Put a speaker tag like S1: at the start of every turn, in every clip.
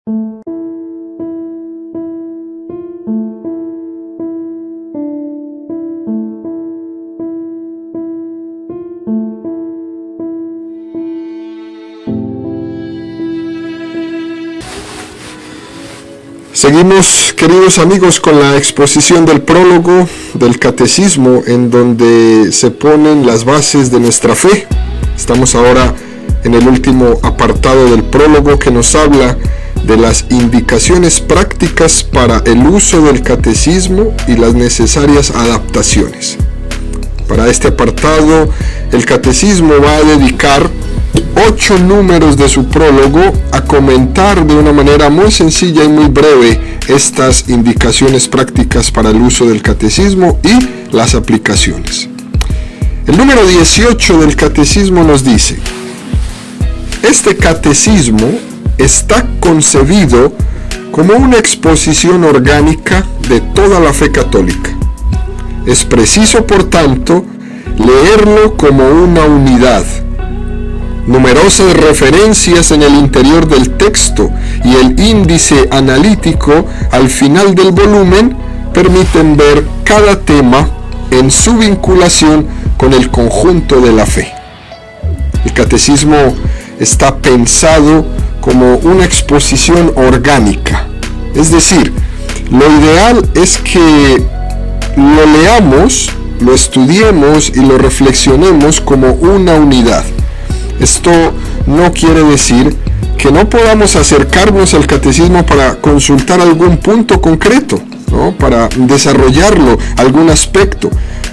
S1: Seguimos, queridos amigos, con la exposición del prólogo del Catecismo, en donde se ponen las bases de nuestra fe. Estamos ahora en el último apartado del prólogo, que nos habla de las indicaciones prácticas para el uso del Catecismo y las necesarias adaptaciones. Para este apartado, el Catecismo va a dedicar 8 números de su prólogo a comentar de una manera muy sencilla y muy breve estas indicaciones prácticas para el uso del catecismo y las aplicaciones. El número 18 del catecismo nos dice: este catecismo está concebido como una exposición orgánica de toda la fe católica. Es preciso, por tanto, leerlo como una unidad. Numerosas referencias en el interior del texto y el índice analítico al final del volumen permiten ver cada tema en su vinculación con el conjunto de la fe. El catecismo está pensado como una exposición orgánica, es decir, lo ideal es que lo leamos, lo estudiemos y lo reflexionemos como una unidad. Esto no quiere decir que no podamos acercarnos al catecismo para consultar algún punto concreto, ¿no? Para desarrollarlo, algún aspecto.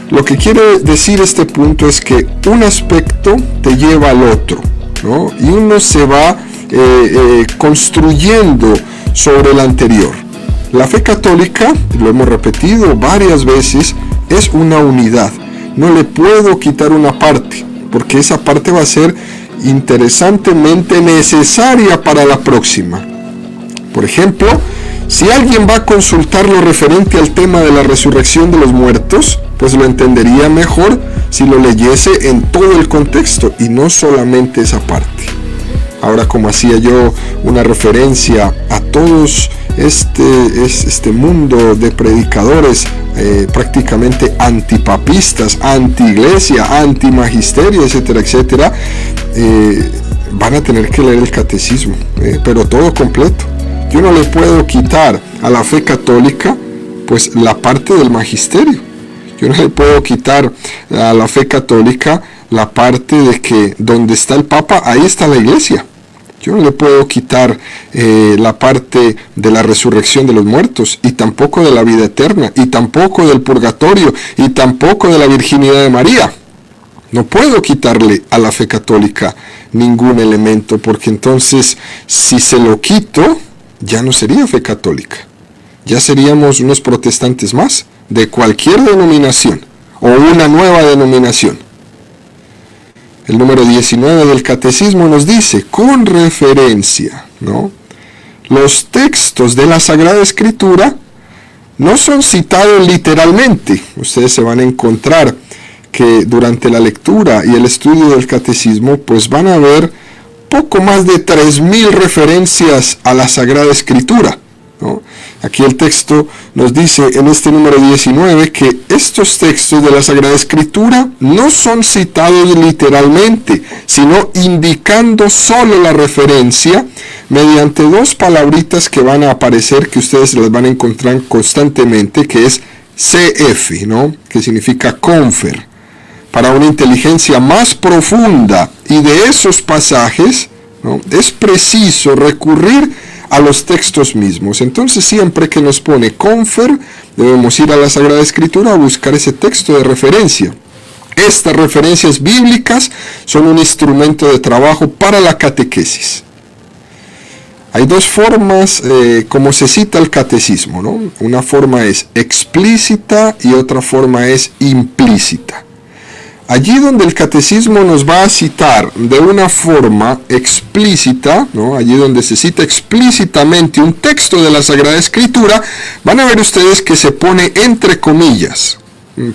S1: Lo que quiere decir este punto es que un aspecto te lleva al otro, ¿no? Y uno se va construyendo sobre el anterior. La fe católica, lo hemos repetido varias veces, es una unidad. No le puedo quitar una parte, porque esa parte va a ser interesantemente necesaria para la próxima. Por ejemplo, si alguien va a consultar lo referente al tema de la resurrección de los muertos, pues lo entendería mejor si lo leyese en todo el contexto y no solamente esa parte. Ahora, como hacía yo una referencia a todos este mundo de predicadores prácticamente antipapistas, anti-iglesia, anti-magisterio, etcétera, etcétera, van a tener que leer el catecismo, pero todo completo. Yo no le puedo quitar a la fe católica pues la parte del magisterio. Yo no le puedo quitar a la fe católica la parte de que donde está el Papa, ahí está la iglesia. Yo no le puedo quitar la parte de la resurrección de los muertos, y tampoco de la vida eterna, y tampoco del purgatorio, y tampoco de la virginidad de María. No puedo quitarle a la fe católica ningún elemento, porque entonces, si se lo quito, ya no sería fe católica. Ya seríamos unos protestantes más, de cualquier denominación, o una nueva denominación. El número 19 del catecismo nos dice, con referencia, ¿no? Los textos de la Sagrada Escritura no son citados literalmente. Ustedes se van a encontrar que durante la lectura y el estudio del catecismo, pues van a ver poco más de 3.000 referencias a la Sagrada Escritura, ¿no? Aquí el texto nos dice en este número 19 que estos textos de la Sagrada Escritura no son citados literalmente, sino indicando solo la referencia mediante 2 palabritas que van a aparecer, que ustedes las van a encontrar constantemente, que es CF, ¿no? Que significa confer. Para una inteligencia más profunda y de esos pasajes, ¿no? Es preciso recurrir a los textos mismos. Entonces, siempre que nos pone confer, debemos ir a la Sagrada Escritura a buscar ese texto de referencia. Estas referencias bíblicas son un instrumento de trabajo para la catequesis. Hay 2 formas como se cita el catecismo, ¿no? Una forma es explícita y otra forma es implícita. Allí donde el catecismo nos va a citar de una forma explícita, ¿no? Allí donde se cita explícitamente un texto de la Sagrada Escritura, van a ver ustedes que se pone entre comillas.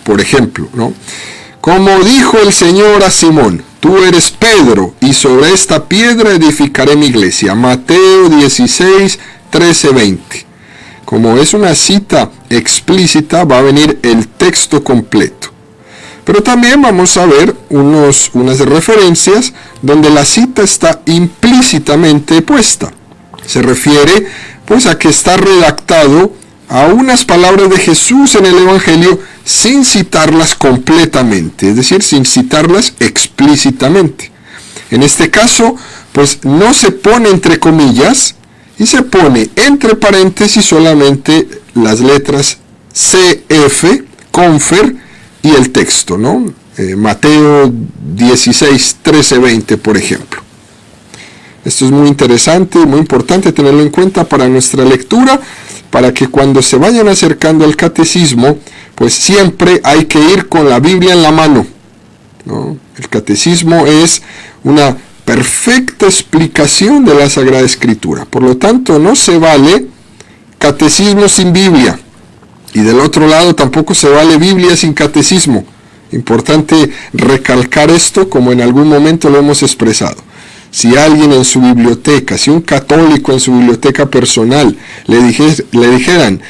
S1: Por ejemplo, ¿no? Como dijo el Señor a Simón, tú eres Pedro, y sobre esta piedra edificaré mi iglesia. Mateo 16, 13, 20. Como es una cita explícita, va a venir el texto completo. Pero también vamos a ver unas referencias donde la cita está implícitamente puesta. Se refiere pues a que está redactado a unas palabras de Jesús en el Evangelio sin citarlas completamente, es decir, sin citarlas explícitamente. En este caso, pues no se pone entre comillas y se pone entre paréntesis solamente las letras CF, confer y el texto, ¿no? Mateo 16, 13, 20, por ejemplo. Esto es muy interesante y muy importante tenerlo en cuenta para nuestra lectura, para que cuando se vayan acercando al catecismo, pues siempre hay que ir con la Biblia en la mano, ¿no? El catecismo es una perfecta explicación de la Sagrada Escritura. Por lo tanto, no se vale catecismo sin Biblia. Y del otro lado tampoco se vale Biblia sin catecismo. Importante recalcar esto, como en algún momento lo hemos expresado. Si alguien en su biblioteca, si un católico en su biblioteca personal le dijeran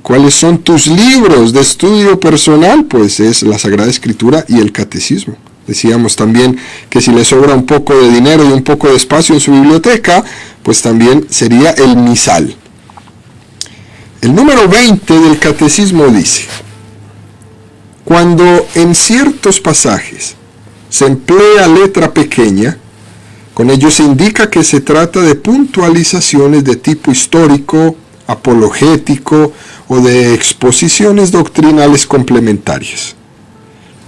S1: cuáles son tus libros de estudio personal, pues es la Sagrada Escritura y el catecismo. Decíamos también que si le sobra un poco de dinero y un poco de espacio en su biblioteca, pues también sería el misal. El número 20 del catecismo dice: cuando en ciertos pasajes se emplea letra pequeña, con ello se indica que se trata de puntualizaciones de tipo histórico, apologético o de exposiciones doctrinales complementarias.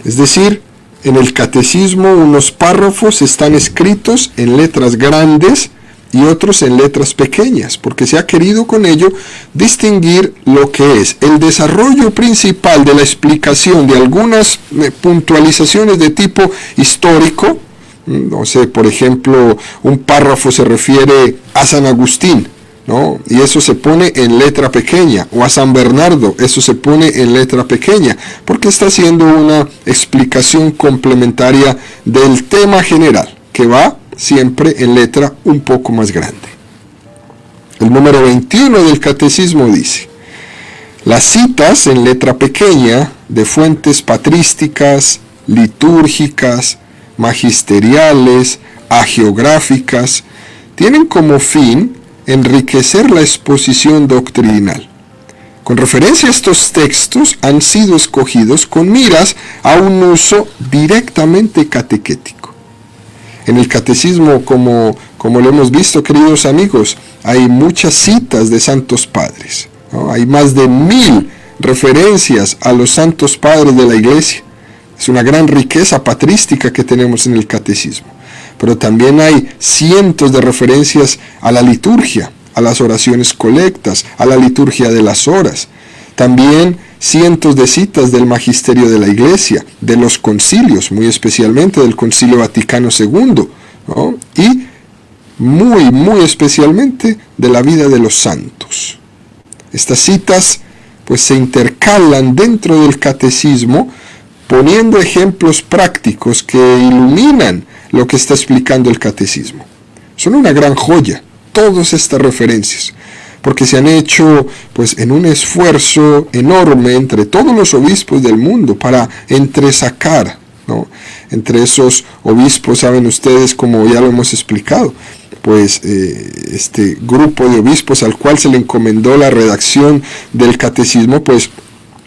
S1: Es decir, en el catecismo unos párrafos están escritos en letras grandes y otros en letras pequeñas, porque se ha querido con ello distinguir lo que es el desarrollo principal de la explicación de algunas puntualizaciones de tipo histórico. No sé, por ejemplo, un párrafo se refiere a San Agustín, ¿no? Y eso se pone en letra pequeña, o a San Bernardo, eso se pone en letra pequeña, porque está haciendo una explicación complementaria del tema general, que va siempre en letra un poco más grande. El número 21 del catecismo dice: las citas en letra pequeña de fuentes patrísticas, litúrgicas, magisteriales, hagiográficas, tienen como fin enriquecer la exposición doctrinal. Con referencia a estos textos han sido escogidos con miras a un uso directamente catequético. En el catecismo, como lo hemos visto, queridos amigos, hay muchas citas de santos padres, ¿no? Hay más de 1000 referencias a los santos padres de la Iglesia. Es una gran riqueza patrística que tenemos en el catecismo. Pero también hay cientos de referencias a la liturgia, a las oraciones colectas, a la liturgia de las horas. También cientos de citas del magisterio de la Iglesia, de los concilios, muy especialmente del Concilio Vaticano II, ¿no? Y muy especialmente de la vida de los santos. Estas citas pues se intercalan dentro del catecismo, poniendo ejemplos prácticos que iluminan lo que está explicando el catecismo. Son una gran joya, todas estas referencias, porque se han hecho pues en un esfuerzo enorme entre todos los obispos del mundo para entresacar, ¿no? Entre esos obispos, saben ustedes, como ya lo hemos explicado, pues este grupo de obispos al cual se le encomendó la redacción del catecismo, pues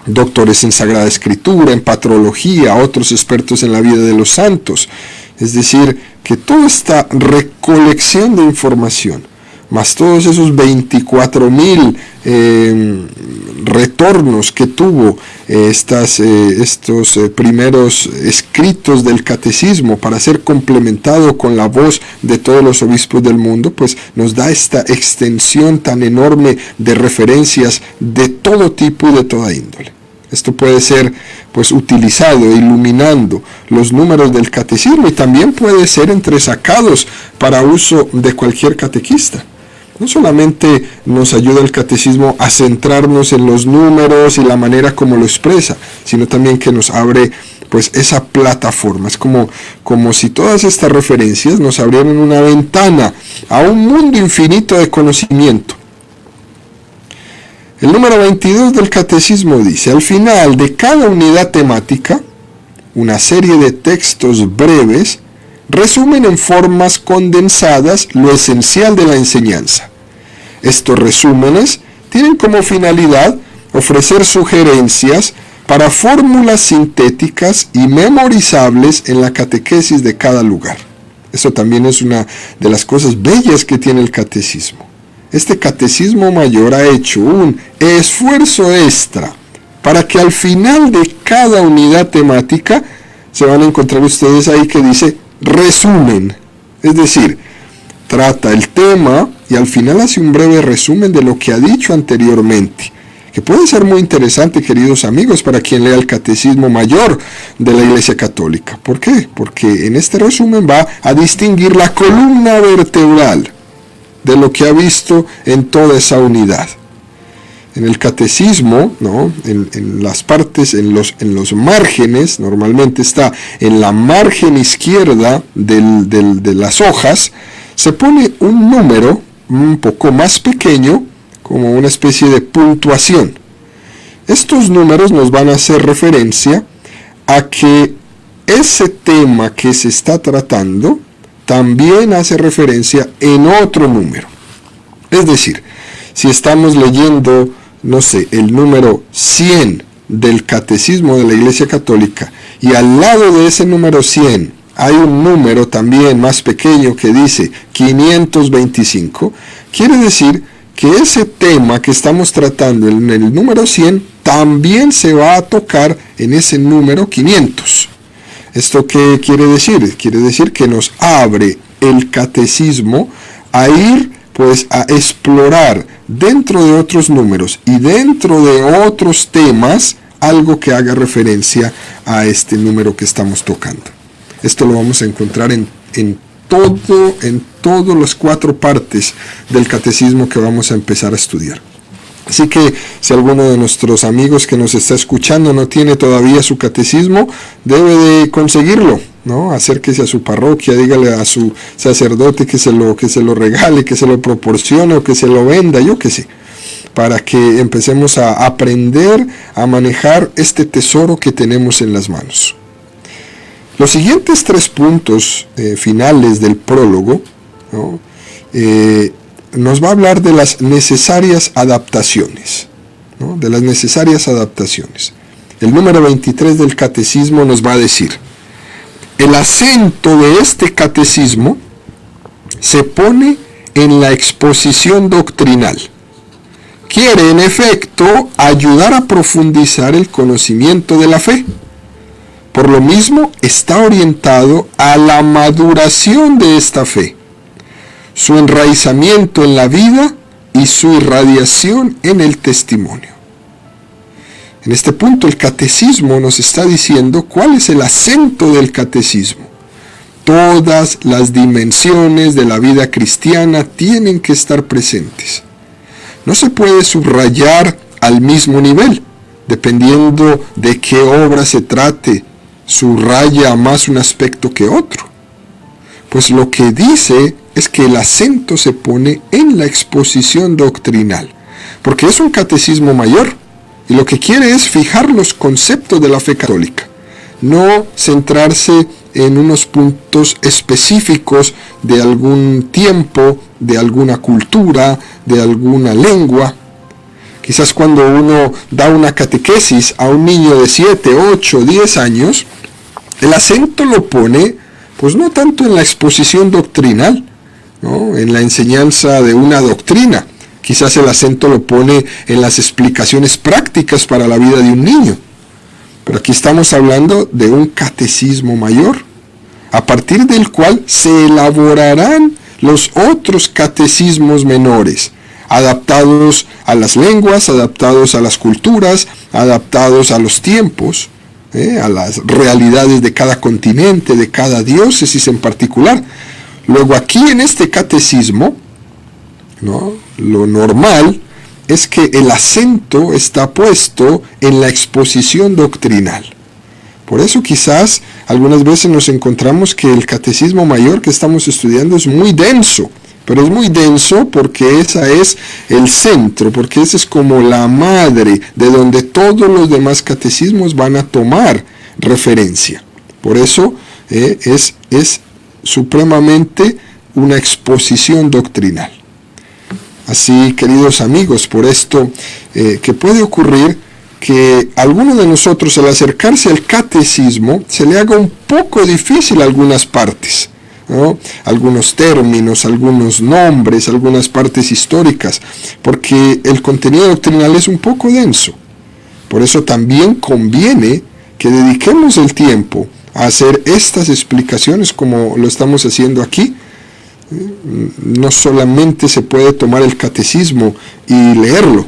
S1: doctores en Sagrada Escritura, en patrología, otros expertos en la vida de los santos. Es decir, que toda esta recolección de información, más todos esos 24,000 retornos que tuvo estos primeros escritos del catecismo para ser complementado con la voz de todos los obispos del mundo, pues nos da esta extensión tan enorme de referencias de todo tipo y de toda índole. Esto puede ser pues utilizado iluminando los números del catecismo y también puede ser entresacados para uso de cualquier catequista. No solamente nos ayuda el catecismo a centrarnos en los números y la manera como lo expresa, sino también que nos abre pues esa plataforma. Es como si todas estas referencias nos abrieran una ventana a un mundo infinito de conocimiento. El número 22 del catecismo dice: al final de cada unidad temática, una serie de textos breves resumen en formas condensadas lo esencial de la enseñanza. Estos resúmenes tienen como finalidad ofrecer sugerencias para fórmulas sintéticas y memorizables en la catequesis de cada lugar. Eso también es una de las cosas bellas que tiene el catecismo. Este catecismo mayor ha hecho un esfuerzo extra para que al final de cada unidad temática se van a encontrar ustedes ahí que dice resumen. Es decir, trata el tema y al final hace un breve resumen de lo que ha dicho anteriormente, que puede ser muy interesante, queridos amigos, para quien lea el Catecismo Mayor de la Iglesia Católica. ¿Por qué? Porque en este resumen va a distinguir la columna vertebral de lo que ha visto en toda esa unidad. En el catecismo, ¿no? en las partes, en los márgenes, normalmente está en la margen izquierda de las hojas, se pone un número un poco más pequeño, como una especie de puntuación. Estos números nos van a hacer referencia a que ese tema que se está tratando también hace referencia en otro número. Es decir, si estamos leyendo, no sé, el número 100 del Catecismo de la Iglesia Católica y al lado de ese número 100 hay un número también más pequeño que dice 525, quiere decir que ese tema que estamos tratando en el número 100 también se va a tocar en ese número 500. ¿Esto qué quiere decir? Quiere decir que nos abre el catecismo a ir pues a explorar dentro de otros números y dentro de otros temas algo que haga referencia a este número que estamos tocando. Esto lo vamos a encontrar en todas las 4 partes del catecismo que vamos a empezar a estudiar. Así que si alguno de nuestros amigos que nos está escuchando no tiene todavía su catecismo, debe de conseguirlo, ¿no? Acérquese a su parroquia, dígale a su sacerdote que se lo regale, que se lo proporcione o que se lo venda, yo qué sé, para que empecemos a aprender a manejar este tesoro que tenemos en las manos. Los siguientes 3 puntos finales del prólogo, ¿no? Nos va a hablar de las necesarias adaptaciones, ¿no? De las necesarias adaptaciones. El número 23 del catecismo nos va a decir: el acento de este catecismo se pone en la exposición doctrinal. Quiere, en efecto, ayudar a profundizar el conocimiento de la fe. Por lo mismo, está orientado a la maduración de esta fe, su enraizamiento en la vida y su irradiación en el testimonio. En este punto el catecismo nos está diciendo cuál es el acento del catecismo. Todas las dimensiones de la vida cristiana tienen que estar presentes. No se puede subrayar al mismo nivel, dependiendo de qué obra se trate, subraya más un aspecto que otro. Pues lo que dice es que el acento se pone en la exposición doctrinal, porque es un catecismo mayor, y lo que quiere es fijar los conceptos de la fe católica, no centrarse en unos puntos específicos de algún tiempo, de alguna cultura, de alguna lengua. Quizás cuando uno da una catequesis a un niño de 7, 8, 10 años, el acento lo pone, pues no tanto en la exposición doctrinal, ¿no? En la enseñanza de una doctrina. Quizás el acento lo pone en las explicaciones prácticas para la vida de un niño. Pero aquí estamos hablando de un catecismo mayor, a partir del cual se elaborarán los otros catecismos menores, adaptados a las lenguas, adaptados a las culturas, adaptados a los tiempos, a las realidades de cada continente, de cada diócesis en particular. Luego aquí en este catecismo, ¿no? Lo normal es que el acento está puesto en la exposición doctrinal. Por eso quizás algunas veces nos encontramos que el catecismo mayor que estamos estudiando es muy denso, pero es muy denso porque ese es el centro, porque esa es como la madre de donde todos los demás catecismos van a tomar referencia. Por eso es supremamente una exposición doctrinal. Así, queridos amigos, por esto que puede ocurrir que a alguno de nosotros al acercarse al catecismo se le haga un poco difícil algunas partes, ¿no? Algunos términos, algunos nombres, algunas partes históricas, porque el contenido doctrinal es un poco denso. Por eso también conviene que dediquemos el tiempo a hacer estas explicaciones como lo estamos haciendo aquí. No solamente se puede tomar el catecismo y leerlo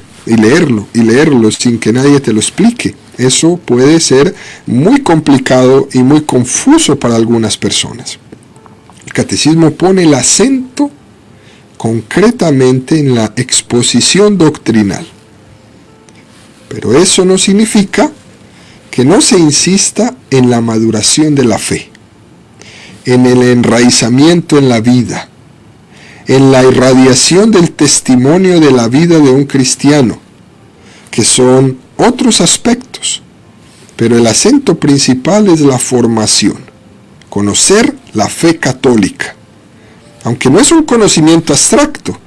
S1: sin que nadie te lo explique. Eso puede ser muy complicado y muy confuso para algunas personas. El catecismo pone el acento concretamente en la exposición doctrinal. Pero eso no significa que no se insista en la maduración de la fe, en el enraizamiento en la vida, en la irradiación del testimonio de la vida de un cristiano, que son otros aspectos, pero el acento principal es la formación, conocer la fe católica, aunque no es un conocimiento abstracto,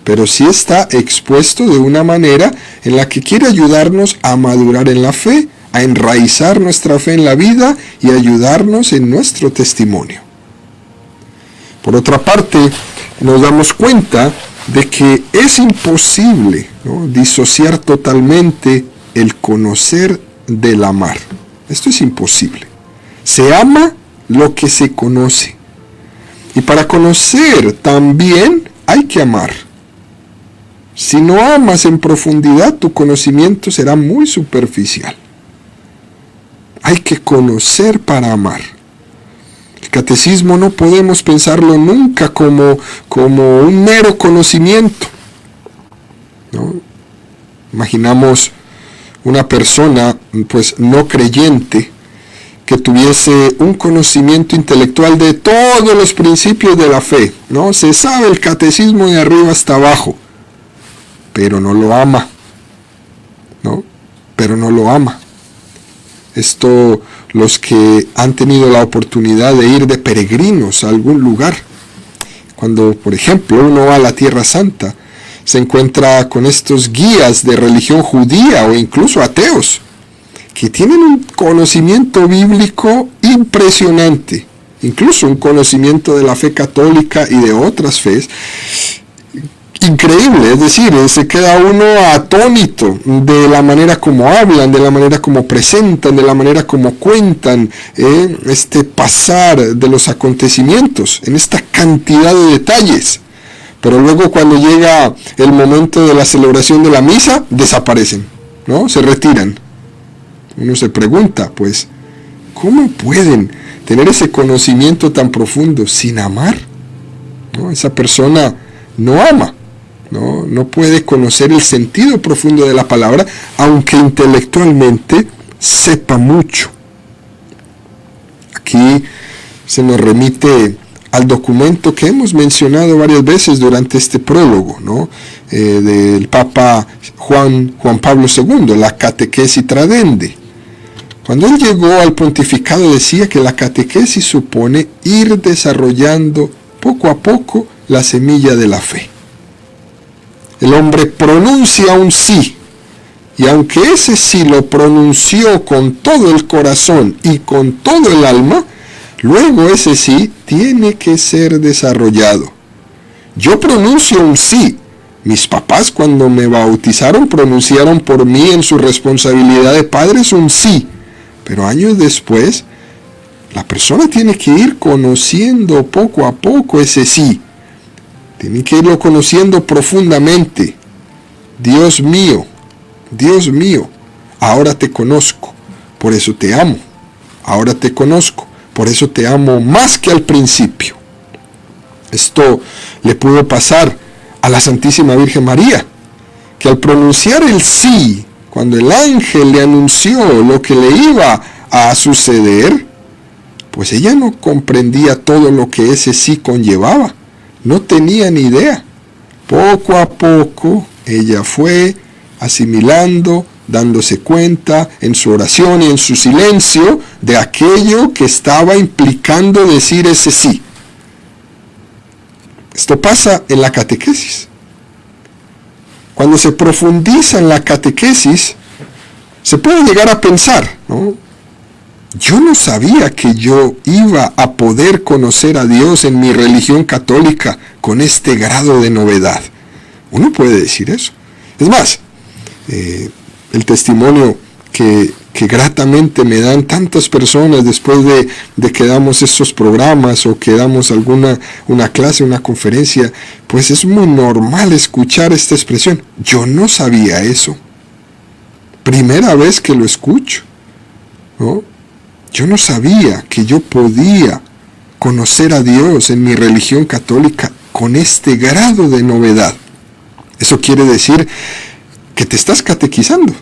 S1: pero sí está expuesto de una manera en la que quiere ayudarnos a madurar en la fe, a enraizar nuestra fe en la vida y ayudarnos en nuestro testimonio. Por otra parte, nos damos cuenta de que es imposible, ¿no?, disociar totalmente el conocer del amar. Esto es imposible. Se ama lo que se conoce. Y para conocer también hay que amar. Si no amas en profundidad, tu conocimiento será muy superficial. Hay que conocer para amar. El catecismo no podemos pensarlo nunca como un mero conocimiento, ¿no? Imaginamos una persona pues no creyente que tuviese un conocimiento intelectual de todos los principios de la fe, ¿no? Se sabe el catecismo de arriba hasta abajo, pero no lo ama, ¿no? Pero no lo ama. Esto, los que han tenido la oportunidad de ir de peregrinos a algún lugar, cuando por ejemplo uno va a la Tierra Santa, se encuentra con estos guías de religión judía o incluso ateos, que tienen un conocimiento bíblico impresionante, incluso un conocimiento de la fe católica y de otras fes, increíble. Es decir, se queda uno atónito de la manera como hablan, de la manera como presentan, de la manera como cuentan este pasar de los acontecimientos, en esta cantidad de detalles. Pero luego cuando llega el momento de la celebración de la misa, desaparecen, ¿no? Se retiran. Uno se pregunta, pues, ¿cómo pueden tener ese conocimiento tan profundo sin amar? ¿No? Esa persona no ama. No puede conocer el sentido profundo de la palabra, aunque intelectualmente sepa mucho. Aquí se nos remite al documento que hemos mencionado varias veces durante este prólogo, ¿no? Del Papa Juan Pablo II, la Catequesis Tradendae. Cuando él llegó al pontificado decía que la catequesis supone ir desarrollando poco a poco la semilla de la fe. El hombre pronuncia un sí, y aunque ese sí lo pronunció con todo el corazón y con todo el alma, luego ese sí tiene que ser desarrollado. Yo pronuncio un sí. Mis papás cuando me bautizaron pronunciaron por mí en su responsabilidad de padres un sí, pero años después la persona tiene que ir conociendo poco a poco ese sí. Tiene que irlo conociendo profundamente. Dios mío, ahora te conozco, por eso te amo. Ahora te conozco, por eso te amo más que al principio. Esto le pudo pasar a la Santísima Virgen María, que al pronunciar el sí, cuando el ángel le anunció lo que le iba a suceder, pues ella no comprendía todo lo que ese sí conllevaba. No tenía ni idea. Poco a poco ella fue asimilando, dándose cuenta en su oración y en su silencio de aquello que estaba implicando decir ese sí. Esto pasa en la catequesis. Cuando se profundiza en la catequesis, se puede llegar a pensar, ¿no? Yo no sabía que yo iba a poder conocer a Dios en mi religión católica con este grado de novedad. Uno puede decir eso. Es más, el testimonio que gratamente me dan tantas personas después de que damos estos programas o que damos una clase, una conferencia, pues es muy normal escuchar esta expresión. Yo no sabía eso. Primera vez que lo escucho, ¿no? Yo no sabía que yo podía conocer a Dios en mi religión católica con este grado de novedad. Eso quiere decir que te estás catequizando.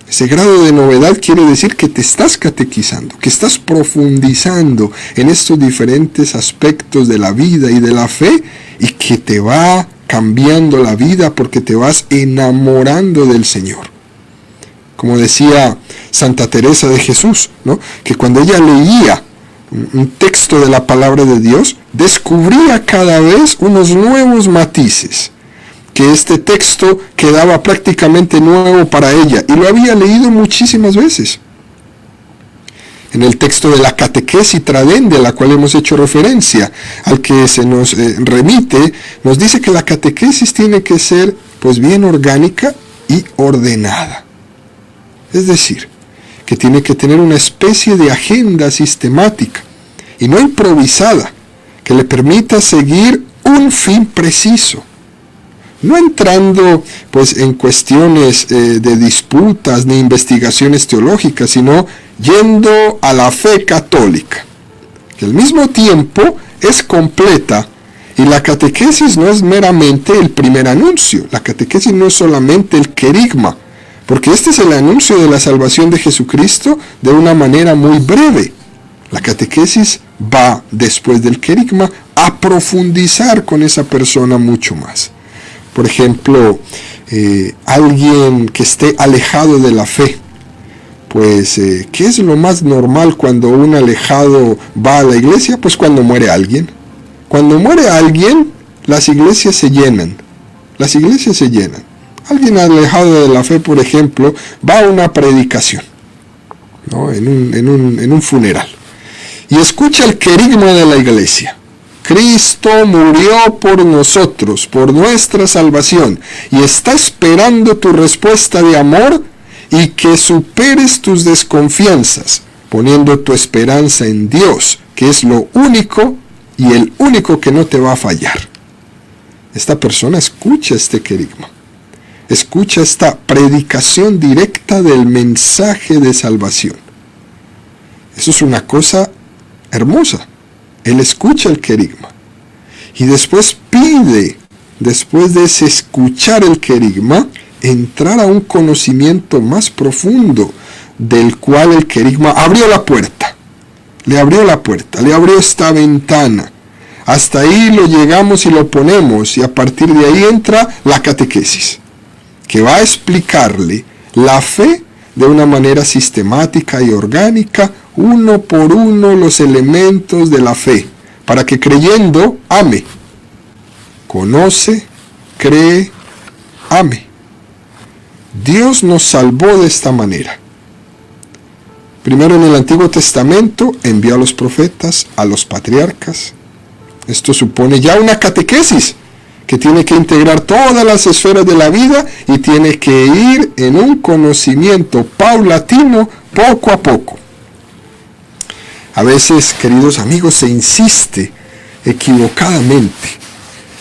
S1: Ese grado de novedad quiere decir que te estás catequizando, que estás profundizando en estos diferentes aspectos de la vida y de la fe y que te va cambiando la vida porque te vas enamorando del Señor. Como decía Santa Teresa de Jesús, ¿no? Que cuando ella leía un texto de la palabra de Dios, descubría cada vez unos nuevos matices, que este texto quedaba prácticamente nuevo para ella, y lo había leído muchísimas veces. En el texto de la catequesis tradendia, a la cual hemos hecho referencia, al que se nos remite, nos dice que la catequesis tiene que ser pues bien orgánica y ordenada. Es decir, que tiene que tener una especie de agenda sistemática y no improvisada, que le permita seguir un fin preciso, no entrando pues en cuestiones de disputas ni investigaciones teológicas, sino yendo a la fe católica, que al mismo tiempo es completa. Y la catequesis no es meramente el primer anuncio, la catequesis no es solamente el querigma, porque este es el anuncio de la salvación de Jesucristo de una manera muy breve. La catequesis va, después del querigma, a profundizar con esa persona mucho más. Por ejemplo, alguien que esté alejado de la fe, pues, ¿qué es lo más normal cuando un alejado va a la iglesia? Pues cuando muere alguien. Cuando muere alguien, las iglesias se llenan. Las iglesias se llenan. Alguien alejado de la fe, por ejemplo, va a una predicación, ¿no? en un funeral, y escucha el querigma de la iglesia. Cristo murió por nosotros, por nuestra salvación, y está esperando tu respuesta de amor y que superes tus desconfianzas, poniendo tu esperanza en Dios, que es lo único y el único que no te va a fallar. Esta persona escucha este querigma. Escucha esta predicación directa del mensaje de salvación. Eso es una cosa hermosa. Él escucha el querigma. Y después pide, después de ese escuchar el querigma, entrar a un conocimiento más profundo, del cual el querigma abrió la puerta. Le abrió la puerta, le abrió esta ventana. Hasta ahí lo llegamos y lo ponemos, y a partir de ahí entra la catequesis, que va a explicarle la fe de una manera sistemática y orgánica, uno por uno los elementos de la fe, para que creyendo ame. Conoce, cree, ame. Dios nos salvó de esta manera. Primero en el Antiguo Testamento envió a los profetas, a los patriarcas. Esto supone ya una catequesis que tiene que integrar todas las esferas de la vida y tiene que ir en un conocimiento paulatino poco a poco. A veces, queridos amigos, se insiste equivocadamente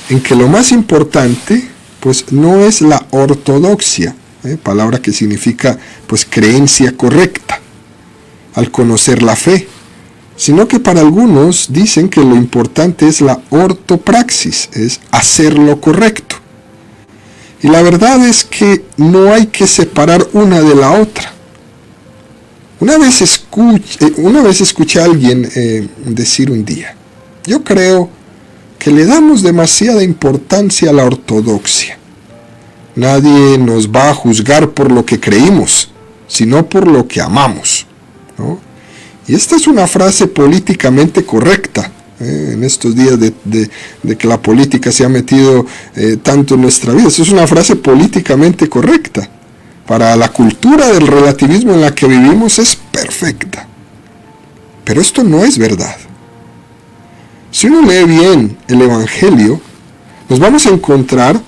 S1: en que lo más importante pues no es la ortodoxia, palabra que significa pues creencia correcta, al conocer la fe, sino que para algunos dicen que lo importante es la ortopraxis, es hacer lo correcto. Y la verdad es que no hay que separar una de la otra. Una vez escuché a alguien decir un día: yo creo que le damos demasiada importancia a la ortodoxia. Nadie nos va a juzgar por lo que creímos, sino por lo que amamos, ¿no? Y esta es una frase políticamente correcta, en estos días de que la política se ha metido tanto en nuestra vida. Esa es una frase políticamente correcta. Para la cultura del relativismo en la que vivimos es perfecta. Pero esto no es verdad. Si uno lee bien el Evangelio, nos vamos a encontrar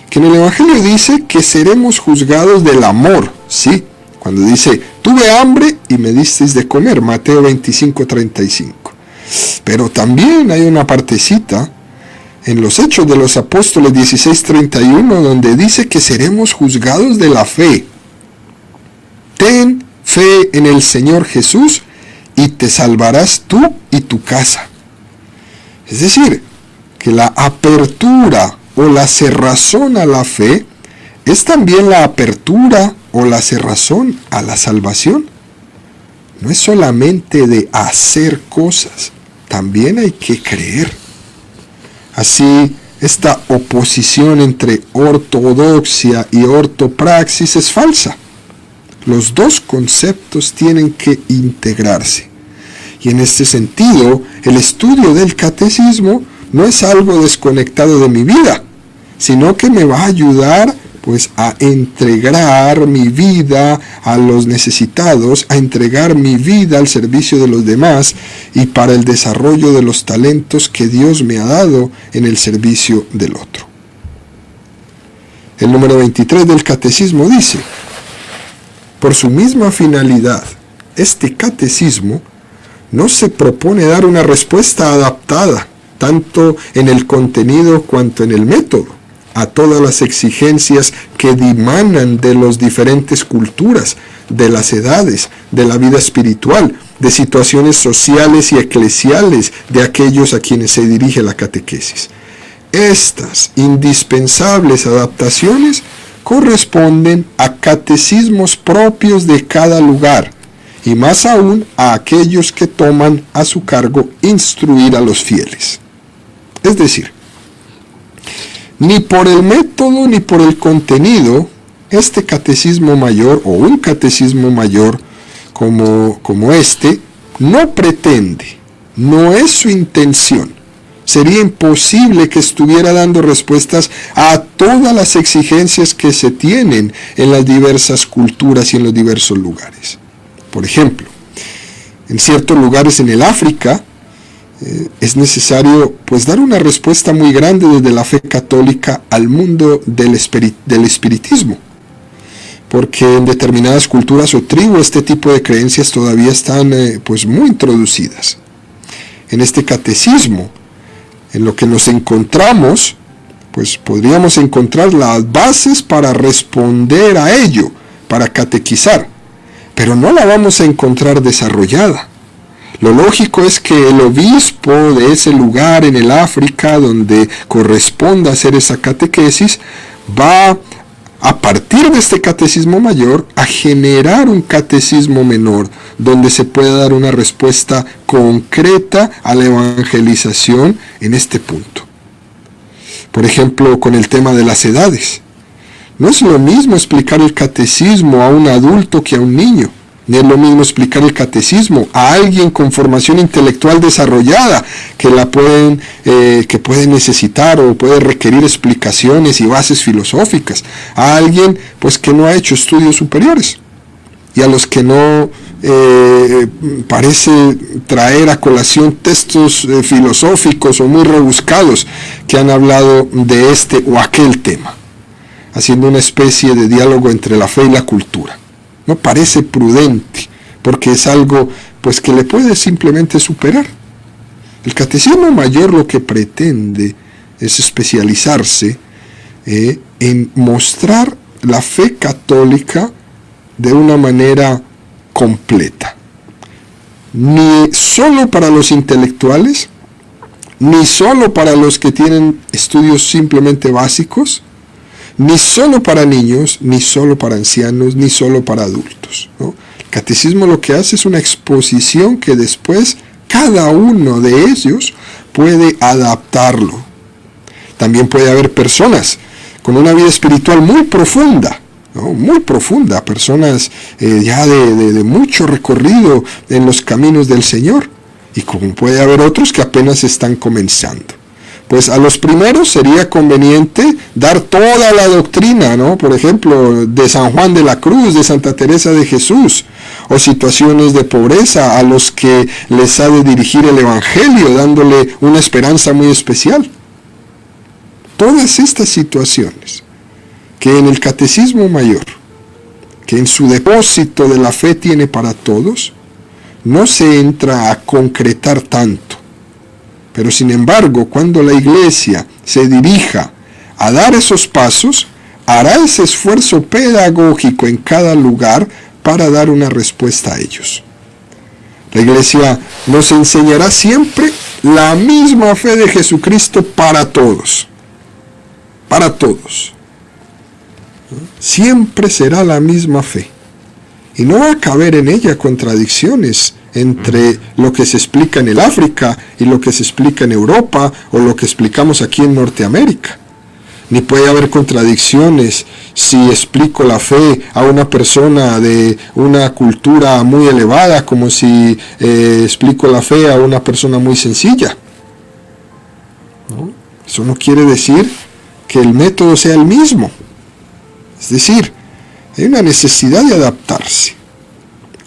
S1: que en el Evangelio dice que seremos juzgados del amor, ¿sí? Cuando dice: tuve hambre y me disteis de comer, Mateo 25:35. Pero también hay una partecita en los Hechos de los Apóstoles 16:31, donde dice que seremos juzgados de la fe. Ten fe en el Señor Jesús y te salvarás tú y tu casa. Es decir, que la apertura o la cerrazón a la fe es también la apertura o la cerrazón a la salvación. No es solamente de hacer cosas, también hay que creer. Así, esta oposición entre ortodoxia y ortopraxis es falsa. Los dos conceptos tienen que integrarse. Y en este sentido, el estudio del catecismo no es algo desconectado de mi vida, sino que me va a ayudar pues a entregar mi vida a los necesitados, a entregar mi vida al servicio de los demás y para el desarrollo de los talentos que Dios me ha dado en el servicio del otro. El número 23 del catecismo dice: por su misma finalidad, este catecismo no se propone dar una respuesta adaptada, tanto en el contenido cuanto en el método, a todas las exigencias que dimanan de las diferentes culturas, de las edades, de la vida espiritual, de situaciones sociales y eclesiales de aquellos a quienes se dirige la catequesis. Estas indispensables adaptaciones corresponden a catecismos propios de cada lugar, y más aún a aquellos que toman a su cargo instruir a los fieles. Es decir, ni por el método ni por el contenido, este catecismo mayor o un catecismo mayor como este, no pretende, no es su intención. Sería imposible que estuviera dando respuestas a todas las exigencias que se tienen en las diversas culturas y en los diversos lugares. Por ejemplo, en ciertos lugares en el África, es necesario pues dar una respuesta muy grande desde la fe católica al mundo del espiritismo, porque en determinadas culturas o tribus este tipo de creencias todavía están pues muy introducidas. En este catecismo, en lo que nos encontramos, pues podríamos encontrar las bases para responder a ello, para catequizar, pero no la vamos a encontrar desarrollada. Lo lógico es que el obispo de ese lugar en el África donde corresponda hacer esa catequesis va, a partir de este catecismo mayor, a generar un catecismo menor donde se pueda dar una respuesta concreta a la evangelización en este punto. Por ejemplo, con el tema de las edades. No es lo mismo explicar el catecismo a un adulto que a un niño. Ni es lo mismo explicar el catecismo a alguien con formación intelectual desarrollada que puede necesitar o puede requerir explicaciones y bases filosóficas, a alguien pues que no ha hecho estudios superiores y a los que no parece traer a colación textos filosóficos o muy rebuscados que han hablado de este o aquel tema, haciendo una especie de diálogo entre la fe y la cultura. No parece prudente, porque es algo pues que le puede simplemente superar. El catecismo mayor lo que pretende es especializarse en mostrar la fe católica de una manera completa. Ni solo para los intelectuales, ni solo para los que tienen estudios simplemente básicos, ni solo para niños, ni solo para ancianos, ni solo para adultos, ¿no? El catecismo lo que hace es una exposición que después cada uno de ellos puede adaptarlo. También puede haber personas con una vida espiritual muy profunda, ¿no? Muy profunda, personas ya de mucho recorrido en los caminos del Señor. Y como puede haber otros que apenas están comenzando. Pues a los primeros sería conveniente dar toda la doctrina, ¿no? Por ejemplo, de San Juan de la Cruz, de Santa Teresa de Jesús, o situaciones de pobreza a los que les ha de dirigir el Evangelio, dándole una esperanza muy especial. Todas estas situaciones que en el Catecismo Mayor, que en su depósito de la fe tiene para todos, no se entra a concretar tanto. Pero sin embargo, cuando la Iglesia se dirija a dar esos pasos, hará ese esfuerzo pedagógico en cada lugar para dar una respuesta a ellos. La Iglesia nos enseñará siempre la misma fe de Jesucristo para todos. Para todos. Siempre será la misma fe. Y no va a caber en ella contradicciones entre lo que se explica en el África y lo que se explica en Europa o lo que explicamos aquí en Norteamérica. Ni puede haber contradicciones si explico la fe a una persona de una cultura muy elevada como si explico la fe a una persona muy sencilla. ¿No? Eso no quiere decir que el método sea el mismo. Es decir, hay una necesidad de adaptarse,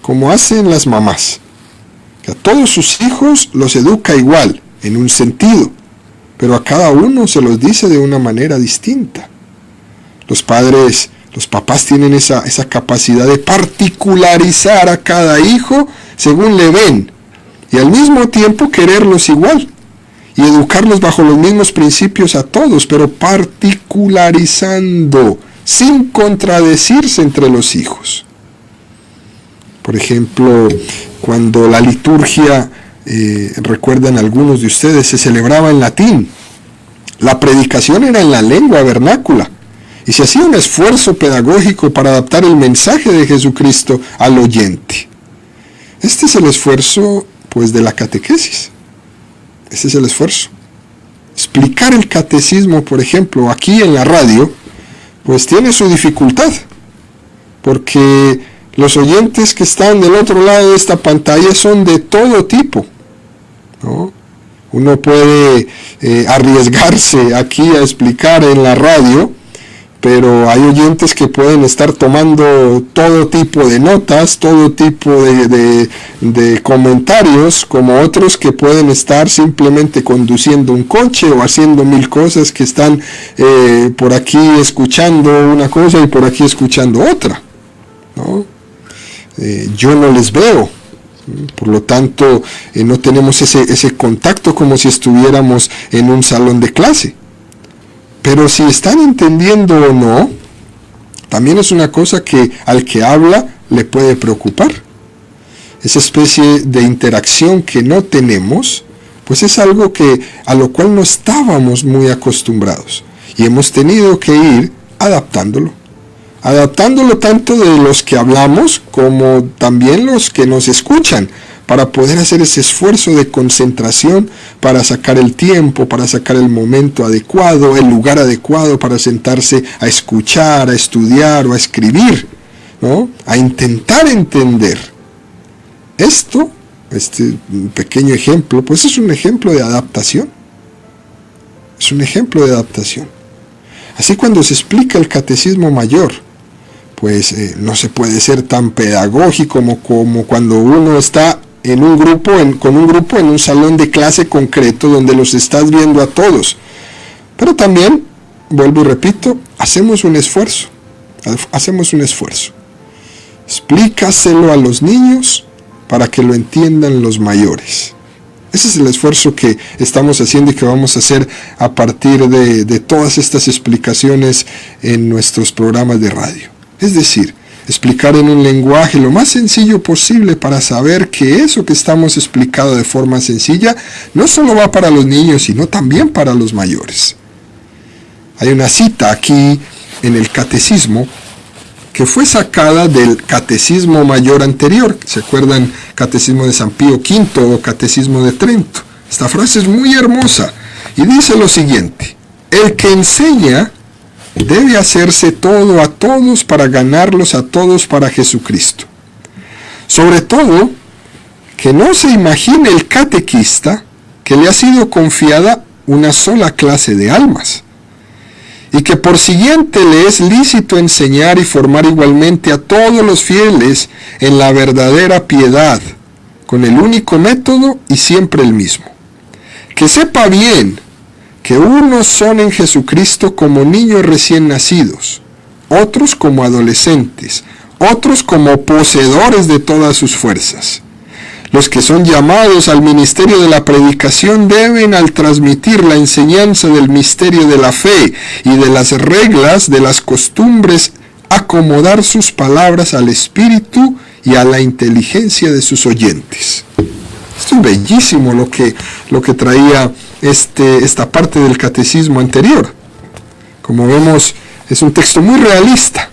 S1: como hacen las mamás, que a todos sus hijos los educa igual, en un sentido, pero a cada uno se los dice de una manera distinta. Los padres, los papás tienen esa capacidad de particularizar a cada hijo según le ven, y al mismo tiempo quererlos igual, y educarlos bajo los mismos principios a todos, pero particularizando, sin contradecirse entre los hijos. Por ejemplo, cuando la liturgia, recuerdan algunos de ustedes, se celebraba en latín, la predicación era en la lengua vernácula, y se hacía un esfuerzo pedagógico para adaptar el mensaje de Jesucristo al oyente. Este es el esfuerzo, pues, de la catequesis. Este es el esfuerzo. Explicar el catecismo, por ejemplo, aquí en la radio, pues tiene su dificultad, porque los oyentes que están del otro lado de esta pantalla son de todo tipo, ¿no? Uno puede arriesgarse aquí a explicar en la radio, pero hay oyentes que pueden estar tomando todo tipo de notas, todo tipo de comentarios, como otros que pueden estar simplemente conduciendo un coche o haciendo mil cosas, que están por aquí escuchando una cosa y por aquí escuchando otra, ¿no? Yo no les veo, por lo tanto no tenemos ese contacto como si estuviéramos en un salón de clase. Pero si están entendiendo o no, también es una cosa que al que habla le puede preocupar. Esa especie de interacción que no tenemos, pues es algo a lo cual no estábamos muy acostumbrados. Y hemos tenido que ir adaptándolo tanto de los que hablamos como también los que nos escuchan, para poder hacer ese esfuerzo de concentración, para sacar el tiempo, para sacar el momento adecuado, el lugar adecuado para sentarse a escuchar, a estudiar o a escribir, ¿no? A intentar entender. Esto, este pequeño ejemplo, pues es un ejemplo de adaptación. Es un ejemplo de adaptación. Así cuando se explica el Catecismo Mayor, pues no se puede ser tan pedagógico como cuando uno está en un grupo, con un grupo en un salón de clase concreto donde los estás viendo a todos. Pero también, vuelvo y repito, hacemos un esfuerzo. Explícaselo a los niños para que lo entiendan los mayores. Ese es el esfuerzo que estamos haciendo y que vamos a hacer a partir de todas estas explicaciones en nuestros programas de radio. Es decir, explicar en un lenguaje lo más sencillo posible para saber que eso que estamos explicando de forma sencilla no solo va para los niños, sino también para los mayores. Hay una cita aquí en el Catecismo que fue sacada del Catecismo Mayor anterior. ¿Se acuerdan? Catecismo de San Pío V o Catecismo de Trento. Esta frase es muy hermosa y dice lo siguiente: el que enseña debe hacerse todo a todos para ganarlos a todos para Jesucristo. Sobre todo, que no se imagine el catequista que le ha sido confiada una sola clase de almas, y que por siguiente le es lícito enseñar y formar igualmente a todos los fieles en la verdadera piedad, con el único método y siempre el mismo. Que sepa bien que unos son en Jesucristo como niños recién nacidos, otros como adolescentes, otros como poseedores de todas sus fuerzas. Los que son llamados al ministerio de la predicación deben, al transmitir la enseñanza del misterio de la fe y de las reglas de las costumbres, acomodar sus palabras al espíritu y a la inteligencia de sus oyentes. Esto es bellísimo lo que traía esta parte del catecismo anterior. Como vemos, es un texto muy realista,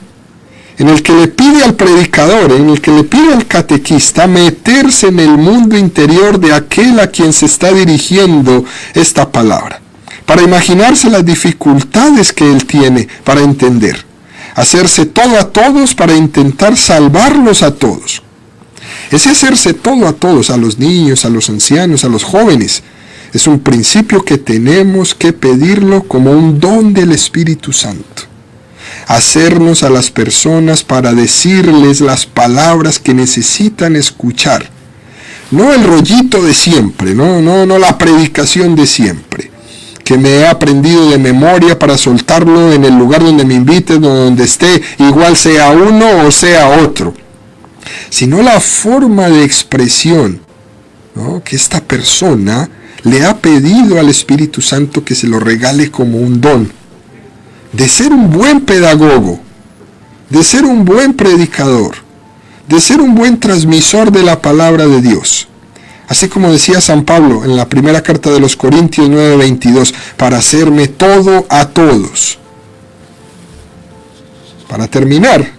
S1: en el que le pide al predicador, en el que le pide al catequista meterse en el mundo interior de aquel a quien se está dirigiendo esta palabra, para imaginarse las dificultades que él tiene para entender, hacerse todo a todos para intentar salvarlos a todos. Ese hacerse todo a todos, a los niños, a los ancianos, a los jóvenes, es un principio que tenemos que pedirlo como un don del Espíritu Santo. Hacernos a las personas para decirles las palabras que necesitan escuchar. No el rollito de siempre, no la predicación de siempre, que me he aprendido de memoria para soltarlo en el lugar donde me inviten o donde esté, igual sea uno o sea otro. Sino la forma de expresión, ¿no?, que esta persona le ha pedido al Espíritu Santo que se lo regale como un don. De ser un buen pedagogo, de ser un buen predicador, de ser un buen transmisor de la palabra de Dios. Así como decía San Pablo en la primera carta de los Corintios 9:22, para hacerme todo a todos. Para terminar,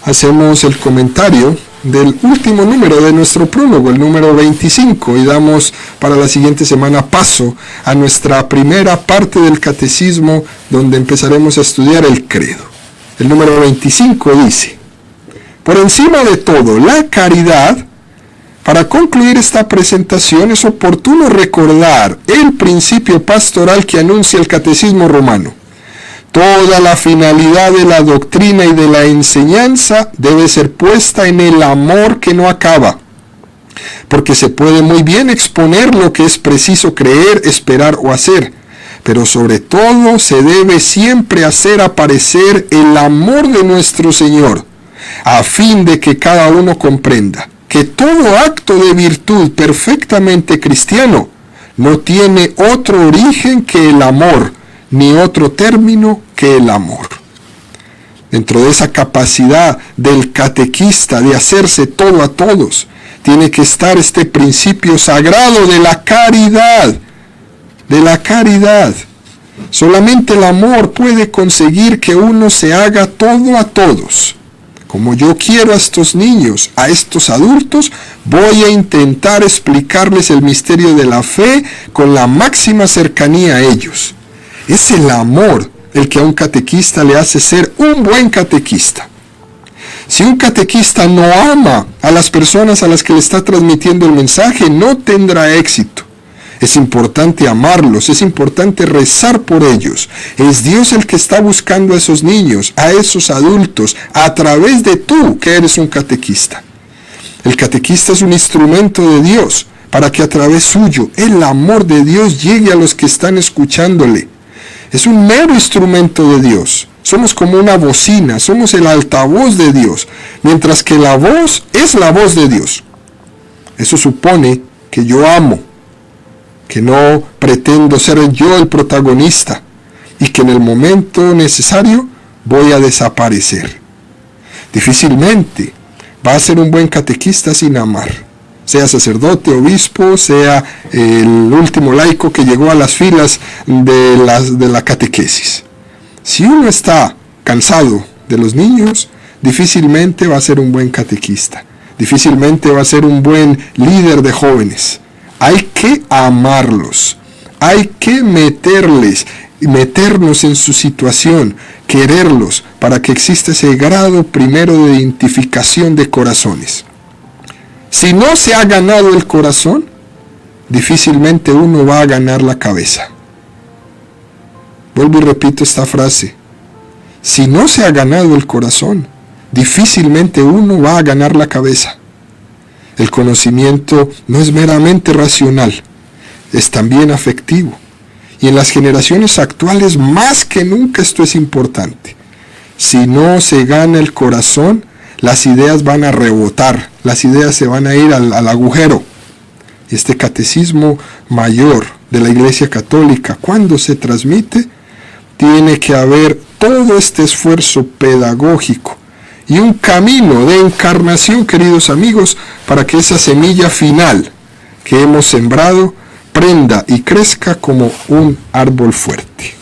S1: hacemos el comentario del último número de nuestro prólogo, el número 25, y damos para la siguiente semana paso a nuestra primera parte del catecismo, donde empezaremos a estudiar el credo. El número 25 dice: por encima de todo, la caridad. Para concluir esta presentación es oportuno recordar el principio pastoral que anuncia el Catecismo Romano. Toda la finalidad de la doctrina y de la enseñanza debe ser puesta en el amor que no acaba, porque se puede muy bien exponer lo que es preciso creer, esperar o hacer, pero sobre todo se debe siempre hacer aparecer el amor de nuestro Señor, a fin de que cada uno comprenda que todo acto de virtud perfectamente cristiano no tiene otro origen que el amor, ni otro término que el amor. Dentro de esa capacidad del catequista de hacerse todo a todos, tiene que estar este principio sagrado de la caridad. De la caridad. Solamente el amor puede conseguir que uno se haga todo a todos. Como yo quiero a estos niños, a estos adultos, voy a intentar explicarles el misterio de la fe con la máxima cercanía a ellos. Es el amor el que a un catequista le hace ser un buen catequista. Si un catequista no ama a las personas a las que le está transmitiendo el mensaje, no tendrá éxito. Es importante amarlos, es importante rezar por ellos. Es Dios el que está buscando a esos niños, a esos adultos, a través de tú, que eres un catequista. El catequista es un instrumento de Dios, para que a través suyo el amor de Dios llegue a los que están escuchándole. Es un mero instrumento de Dios. Somos como una bocina, somos el altavoz de Dios, mientras que la voz es la voz de Dios. Eso supone que yo amo, que no pretendo ser yo el protagonista y que en el momento necesario voy a desaparecer. Difícilmente va a ser un buen catequista sin amar, sea sacerdote, obispo, sea el último laico que llegó a las filas de la catequesis. Si uno está cansado de los niños, difícilmente va a ser un buen catequista, difícilmente va a ser un buen líder de jóvenes. Hay que amarlos, hay que meternos en su situación, quererlos, para que exista ese grado primero de identificación de corazones. Si no se ha ganado el corazón, difícilmente uno va a ganar la cabeza. Vuelvo y repito esta frase. Si no se ha ganado el corazón, difícilmente uno va a ganar la cabeza. El conocimiento no es meramente racional, es también afectivo. Y en las generaciones actuales más que nunca esto es importante. Si no se gana el corazón, las ideas van a rebotar, las ideas se van a ir al agujero. Este catecismo mayor de la Iglesia Católica, cuando se transmite, tiene que haber todo este esfuerzo pedagógico y un camino de encarnación, queridos amigos, para que esa semilla final que hemos sembrado prenda y crezca como un árbol fuerte.